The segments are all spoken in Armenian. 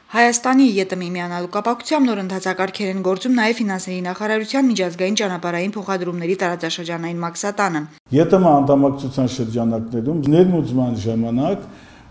Հայաստանի ԵՏՄ-ի միանալու կապակցությամբ նոր ընթացակարգեր են գործում նաև ֆինանսների նախարարության միջազգային ճանապարհային փոխադրումների տարածաշրջանային մաքսատանը։ ԵՏՄ անդամակցության շրջանակներում ներմուծման ժամանակ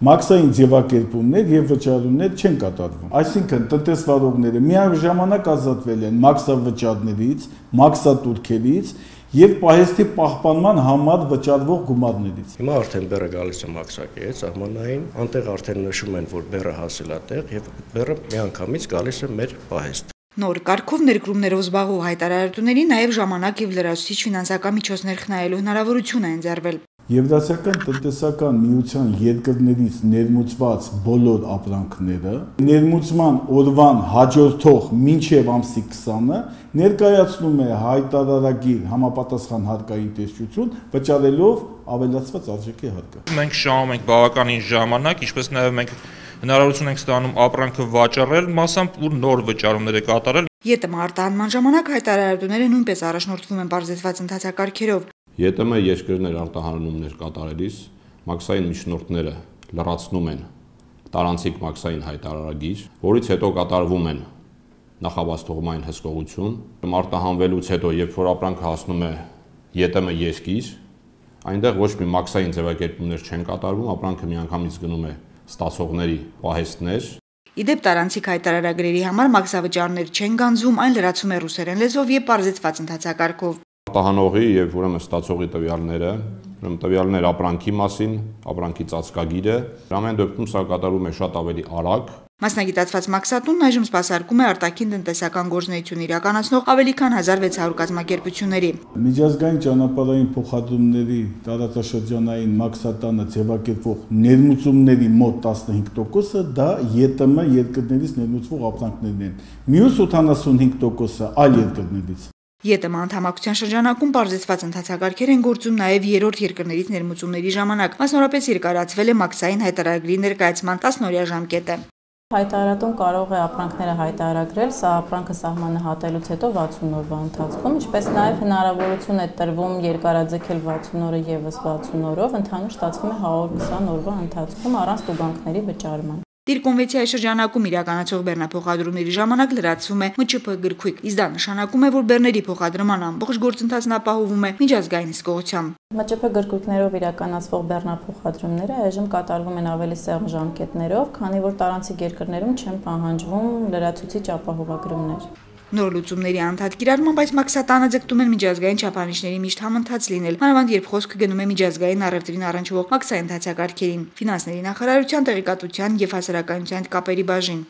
մաքսային ձևակերպումներ եւ վճարումներ չեն կատարվում։ Այսինքն տնտեսվարողները միաժամանակ ազատվել են մաքսավճարներից, մաքսատուրքերից եւ պահեստի պահպանման համար վճարվող գումարներից։ Հիմա արդեն բեռը գալիս է մաքսակից, սահմանային, անտեղ արդեն նշում են, որ բեռը հասել է տեղ եւ բեռը միանգամից գալիս է մեր պահեստ։ Նոր կարգով ներկրումներով զբաղվող հայտարարությունների նաև ժամանակ եւ լրացուցիչ ֆինանսական միջոցներ խնայելու հնարավորություն է ընձեռվել։ Եվրասիական տնտեսական միության երկրներից ներմուծված բոլոր ապրանքները ներմուծման օրվան հաջորդող մինչև ամսի 20-ը ներկայացնում է հայտարարագիր համապատասխան հարկային տեսչություն, վճարելով ավելացված արժեքի հարկը։ Մենք շահում ենք բավականին ժամանակ, ինչպես նաև մենք հնարավորություն ենք ստանում ապրանքը վաճառել մասամբ ու նոր վճարումներ կատարել։ ԵՏՄ արտահանման ժամանակ հայտարարությունները նույնպես առաջնորդվում են բարձրացված ընթացակարգերով։ ԵՏՄ երկրներ արտահանումներ կատարելիս մաքսային միջնորդները լրացնում են տարանցիկ մաքսային հայտարարագիր, որից հետո կատարվում են նախաբաստողմային հսկողություն, արտահանվելուց հետո, երբ որ ապրանքը հասնում է ԵՏՄ երկիր, այնտեղ ոչ մի մաքսային ձևակերպումներ չեն կատարվում, ապրանքը միանգամից գնում է ստացողների պահեստներ։ Իդեպ տարանցիկ հայտարարագրերի համար մաքսավճարներ չեն գանձվում, այն լրացում է ռուսերեն լեզվով եւ բարձրացված ընթացակարգով։ Արտահանողի եւ ուրեմն ստացողի տվյալները, տվյալներ ապրանքի մասին, ապրանքի ծածկագիրը, ամեն դեպքում սա կատարվում է շատ ավելի արագ։ Մասնագիտացված մաքսատունն այժմ սպասարկում է արտաքին տնտեսական գործունեություն իրականացնող ավելի քան 1600 կազմակերպությունների։ Միջազգային ճանապարհային փոխադրումների տարածաշրջանային մաքսատանը ձևակերպող ներմուծումների մոտ 15%-ը դա ԵՏՄ երկրներից ներմուծվող ապրանքներն են։ Մյուս 85%-ը այլ երկրներից։ ԵՏՄ անդամակցության շրջանակում բարձրացված ընթացակարգեր են գործում նաև երրորդ երկրներից ներմուծումների ժամանակ, մասնավորապես երկարացվել է մաքսային հայտարարագրի ներկայացման 10-օրյա ժամկետը։ Հայտարարատուն կարող է ապրանքները հայտարարել, սա ապրանքը սահմանը հատելուց հետո 60 օրվա ընթացքում, ինչպես նաև հնարավորություն է տրվում երկարաձգել 60 օրը եւս 60 օրով, ընդհանուր ստացվում է 120 օրվա ընթացքում առանց տուգանքների վճարման։ Դիրկոնվենցիայի շրջանակում իրականացող բեռնափոխադրումների ժամանակ լրացվում է ՄՉՓ գրքույկ, իսկ դա նշանակում է, որ բեռների փոխադրման ամբողջ գործընթացն ապահովում է միջազգային հսկողությամբ։ ՄՃՓ գրքույկներով իրականացվող բեռնափոխադրումները այժմ կատարվում են ավելի սեղմ ժամկետներով, քանի որ տարանցիկ երկրներում չեն պահանջվում լրացուցիչ ապահովագրումներ։ Նոր լուծումների անդադ կիրառմամբ այս մաքսատանը ձգտում են միջազգային չափանիշների միշտ համընթաց լինել, մանավանդ երբ խոսքը գնում է միջազգային առևտրին առնչվող մաքսային ընթացակարգերին։ Ֆինանսների նախարարության տեղեկատվության եւ հասարակայնության կապերի բաժին։